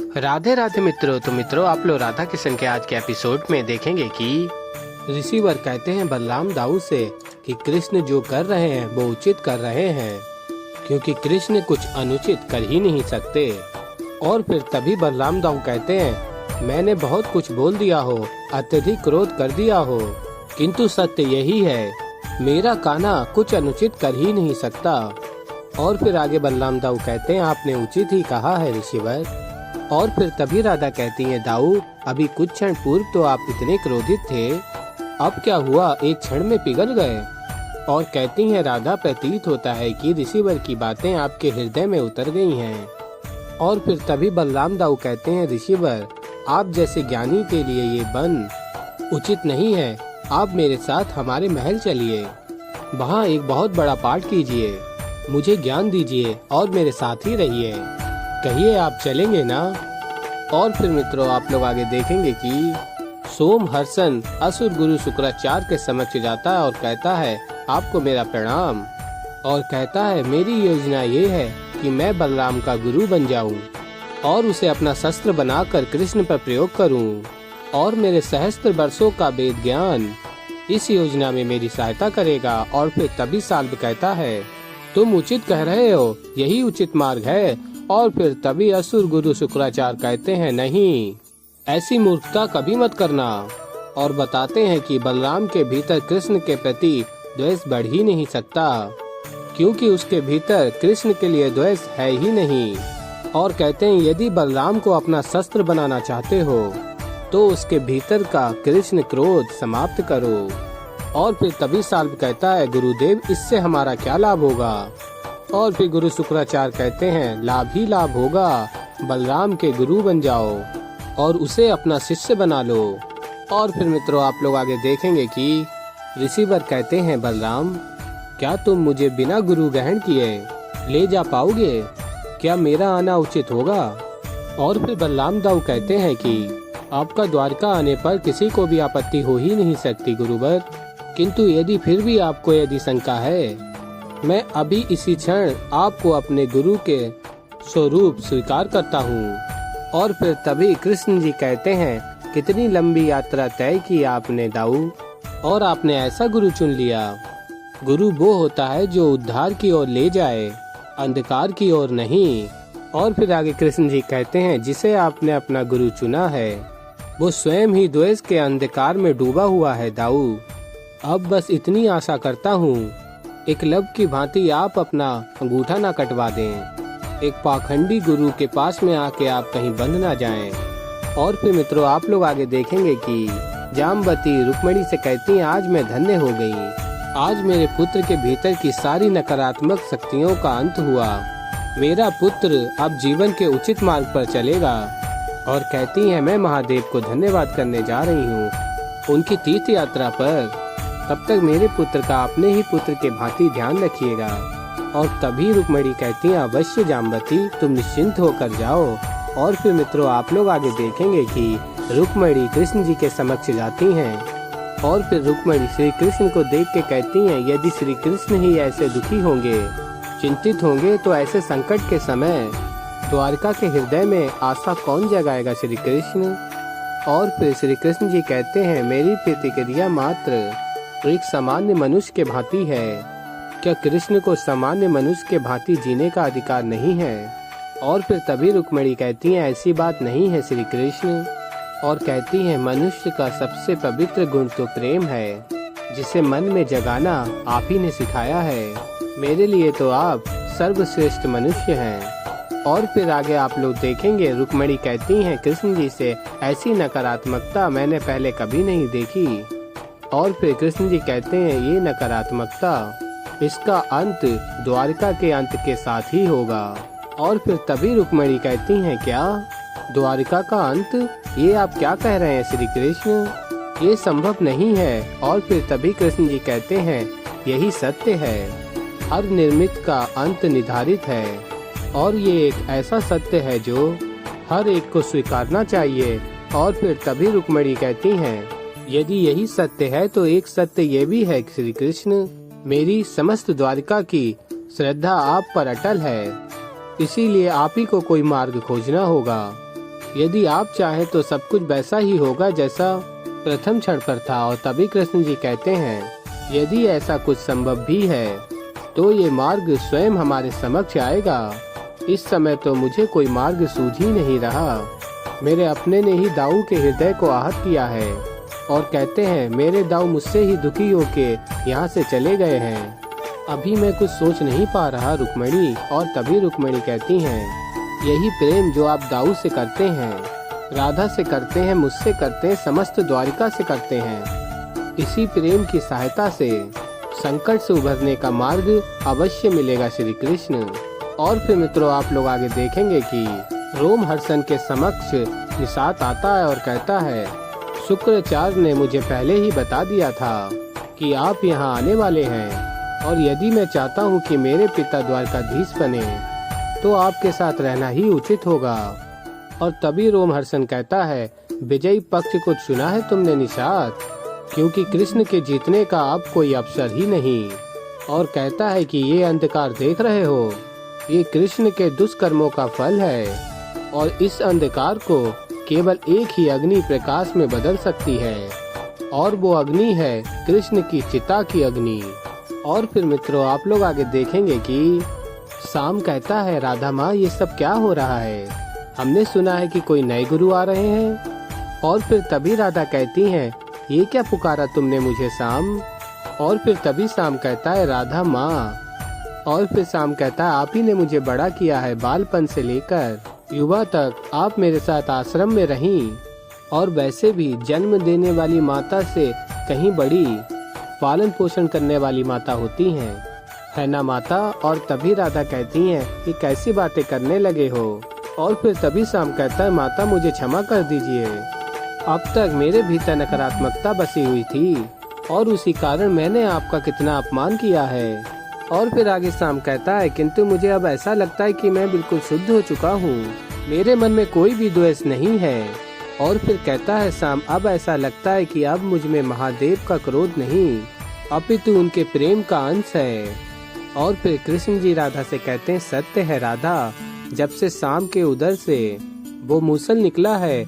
राधे राधे मित्रों। तो मित्रों, आप लोग राधा किशन के आज के एपिसोड में देखेंगे कि ऋषिवर कहते हैं बलराम दाऊ से कि कृष्ण जो कर रहे हैं वो उचित कर रहे हैं, क्योंकि कृष्ण कुछ अनुचित कर ही नहीं सकते। और फिर तभी बलराम दाऊ कहते हैं मैंने बहुत कुछ बोल दिया हो, अत्यधिक क्रोध कर दिया हो, किंतु सत्य यही है, मेरा कान्हा कुछ अनुचित कर ही नहीं सकता। और फिर आगे बलराम दाऊ कहते हैं आपने उचित ही कहा है ऋषिवर। और फिर तभी राधा कहती है दाऊ, अभी कुछ क्षण पूर्व तो आप इतने क्रोधित थे, अब क्या हुआ, एक क्षण में पिघल गए। और कहती है राधा, प्रतीत होता है कि ऋषिवर की बातें आपके हृदय में उतर गई हैं। और फिर तभी बलराम दाऊ कहते हैं ऋषिवर, आप जैसे ज्ञानी के लिए ये वन उचित नहीं है, आप मेरे साथ हमारे महल चलिए, वहाँ एक बहुत बड़ा पाठ कीजिए, मुझे ज्ञान दीजिए और मेरे साथ ही रहिए, कहिए आप चलेंगे ना। और फिर मित्रों, आप लोग आगे देखेंगे कि सोमहर्षण असुर गुरु शुक्राचार्य के समक्ष जाता है और कहता है आपको मेरा प्रणाम, और कहता है मेरी योजना ये है कि मैं बलराम का गुरु बन जाऊं और उसे अपना शस्त्र बनाकर कृष्ण पर प्रयोग करूं, और मेरे सहस्त्र वर्षों का वेद ज्ञान इस योजना में मेरी सहायता करेगा। और फिर तभी साल्व कहता है तुम उचित कह रहे हो, यही उचित मार्ग है। और फिर तभी असुर गुरु शुक्राचार्य कहते हैं नहीं, ऐसी मूर्खता कभी मत करना, और बताते हैं कि बलराम के भीतर कृष्ण के प्रति द्वेष बढ़ ही नहीं सकता, क्योंकि उसके भीतर कृष्ण के लिए द्वेष है ही नहीं। और कहते हैं यदि बलराम को अपना शस्त्र बनाना चाहते हो तो उसके भीतर का कृष्ण क्रोध समाप्त करो। और फिर तभी साल्व कहता है गुरुदेव, इससे हमारा क्या लाभ होगा। और फिर गुरु शुक्राचार्य कहते हैं लाभ ही लाभ होगा, बलराम के गुरु बन जाओ और उसे अपना शिष्य बना लो। और फिर मित्रों, आप लोग आगे देखेंगे कि ऋषिवर कहते हैं बलराम, क्या तुम मुझे बिना गुरु ग्रहण किए ले जा पाओगे, क्या मेरा आना उचित होगा। और फिर बलराम दाऊ कहते हैं कि आपका द्वारका आने पर किसी को भी आपत्ति हो ही नहीं सकती गुरुवर, किंतु यदि फिर भी आपको यदि शंका है, मैं अभी इसी क्षण आपको अपने गुरु के स्वरूप स्वीकार करता हूँ। और फिर तभी कृष्ण जी कहते हैं कितनी लंबी यात्रा तय की आपने दाऊ, और आपने ऐसा गुरु चुन लिया। गुरु वो होता है जो उद्धार की ओर ले जाए, अंधकार की ओर नहीं। और फिर आगे कृष्ण जी कहते हैं जिसे आपने अपना गुरु चुना है वो स्वयं ही द्वेष के अंधकार में डूबा हुआ है दाऊ। अब बस इतनी आशा करता हूँ एकलव्य की भांति आप अपना अंगूठा ना कटवा दें, एक पाखंडी गुरु के पास में आके आप कहीं बंध ना जाएं। और फिर मित्रों, आप लोग आगे देखेंगे कि जाम्बती रुक्मिणी से कहती हैं आज मैं धन्य हो गई, आज मेरे पुत्र के भीतर की सारी नकारात्मक शक्तियों का अंत हुआ, मेरा पुत्र अब जीवन के उचित मार्ग पर चलेगा। और कहती हैं मैं महादेव को धन्यवाद करने जा रही हूँ उनकी तीर्थ यात्रा पर, तब तक मेरे पुत्र का अपने ही पुत्र के भांति ध्यान रखिएगा। और तभी रुक्मिणी कहती है अवश्य जाम्बती, तुम निश्चिंत होकर जाओ। और फिर मित्रों, आप लोग आगे देखेंगे कि रुक्मिणी कृष्ण जी के समक्ष जाती हैं। और फिर रुक्मिणी श्री कृष्ण को देख के कहती हैं यदि श्री कृष्ण ही ऐसे दुखी होंगे, चिंतित होंगे, तो ऐसे संकट के समय द्वारका के हृदय में आशा कौन जगाएगा श्री कृष्ण। और फिर श्री कृष्ण जी कहते हैं मेरी प्रतिक्रिया मात्र एक सामान्य मनुष्य के भांति है, क्या कृष्ण को सामान्य मनुष्य के भांति जीने का अधिकार नहीं है। और फिर तभी रुक्मिणी कहती हैं ऐसी बात नहीं है श्री कृष्ण, और कहती हैं मनुष्य का सबसे पवित्र गुण तो प्रेम है, जिसे मन में जगाना आप ही ने सिखाया है, मेरे लिए तो आप सर्वश्रेष्ठ मनुष्य हैं। और फिर आगे आप लोग देखेंगे रुक्मिणी कहती हैं कृष्ण जी से ऐसी नकारात्मकता मैंने पहले कभी नहीं देखी। और फिर कृष्ण जी कहते हैं ये नकारात्मकता, इसका अंत द्वारका के अंत के साथ ही होगा। और फिर तभी रुक्मिणी कहती हैं क्या द्वारका का अंत, ये आप क्या कह रहे हैं श्री कृष्ण, ये संभव नहीं है। और फिर तभी कृष्ण जी कहते हैं यही सत्य है, हर निर्मित का अंत निर्धारित है, और ये एक ऐसा सत्य है जो हर एक को स्वीकारना चाहिए। और फिर तभी रुक्मिणी कहती हैं यदि यही सत्य है तो एक सत्य ये भी है श्री कृष्ण, मेरी समस्त द्वारका की श्रद्धा आप पर अटल है, इसीलिए आप ही को कोई मार्ग खोजना होगा। यदि आप चाहें तो सब कुछ वैसा ही होगा जैसा प्रथम क्षण पर था। और तभी कृष्ण जी कहते हैं, यदि ऐसा कुछ संभव भी है तो ये मार्ग स्वयं हमारे समक्ष आएगा। इस समय तो मुझे कोई मार्ग सूझ ही नहीं रहा। मेरे अपने ने ही दाऊ के हृदय को आहत किया है। और कहते हैं, मेरे दाऊ मुझसे ही दुखी होके यहाँ से चले गए हैं। अभी मैं कुछ सोच नहीं पा रहा रुक्मिणी। और तभी रुक्मिणी कहती हैं, यही प्रेम जो आप दाऊ से करते हैं, राधा से करते हैं, मुझसे करते हैं, समस्त द्वारिका से करते हैं, इसी प्रेम की सहायता से संकट से उभरने का मार्ग अवश्य मिलेगा श्री कृष्ण। और फिर मित्रों, आप लोग आगे देखेंगे कि रोमहर्षण के समक्ष निषाद आता है और कहता है, शुक्राचार्य ने मुझे पहले ही बता दिया था कि आप यहाँ आने वाले हैं, और यदि मैं चाहता हूँ कि मेरे पिता द्वारकाधीश बने तो आपके साथ रहना ही उचित होगा। और तभी रोमहर्षण कहता है, विजयी पक्ष को चुना है तुमने निषाद, क्योंकि कृष्ण के जीतने का अब कोई अवसर ही नहीं। और कहता है कि ये अंधकार देख रहे हो, ये कृष्ण के दुष्कर्मों का फल है, और इस अंधकार को केवल एक ही अग्नि प्रकाश में बदल सकती है, और वो अग्नि है कृष्ण की चिता की अग्नि। और फिर मित्रों, आप लोग आगे देखेंगे कि शाम कहता है, राधा माँ ये सब क्या हो रहा है, हमने सुना है कि कोई नए गुरु आ रहे हैं। और फिर तभी राधा कहती हैं, ये क्या पुकारा तुमने मुझे शाम। और फिर तभी शाम कहता है, राधा माँ। और फिर शाम कहता है, आप ही ने मुझे बड़ा किया है, बालपन से लेकर युवा तक आप मेरे साथ आश्रम में रहीं, और वैसे भी जन्म देने वाली माता से कहीं बड़ी पालन पोषण करने वाली माता होती हैं, है ना माता। और तभी राधा कहती हैं कि कैसी बातें करने लगे हो। और फिर तभी शाम कहता है, माता मुझे क्षमा कर दीजिए, अब तक मेरे भीतर नकारात्मकता बसी हुई थी, और उसी कारण मैंने आपका कितना अपमान किया है। और फिर आगे शाम कहता है, किंतु मुझे अब ऐसा लगता है कि मैं बिल्कुल शुद्ध हो चुका हूँ, मेरे मन में कोई भी द्वेष नहीं है। और फिर कहता है शाम, अब ऐसा लगता है कि अब मुझ में महादेव का क्रोध नहीं, अपितु उनके प्रेम का अंश है। और फिर कृष्ण जी राधा से कहते हैं, सत्य है राधा, जब से शाम के उदर से वो मूसल निकला है,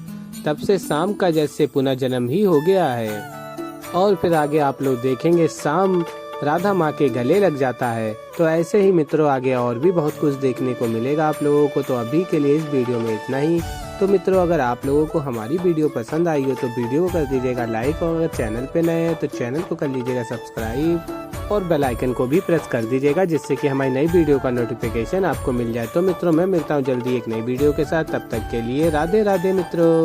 तब से शाम का जैसे पुनः जन्म ही हो गया है। और फिर आगे आप लोग देखेंगे, शाम राधा माँ के गले लग जाता है। तो ऐसे ही मित्रों आगे और भी बहुत कुछ देखने को मिलेगा आप लोगों को। तो अभी के लिए इस वीडियो में इतना ही। तो मित्रों, अगर आप लोगों को हमारी वीडियो पसंद आई हो तो वीडियो को कर दीजिएगा लाइक, और अगर चैनल पे नए हैं तो चैनल को कर लीजिएगा सब्सक्राइब, और बेल आइकन को भी प्रेस कर दीजिएगा, जिससे कि हमारी नई वीडियो का नोटिफिकेशन आपको मिल जाए। तो मित्रों, मैं मिलता हूँ जल्दी एक नई वीडियो के साथ, तब तक के लिए राधे राधे मित्रों।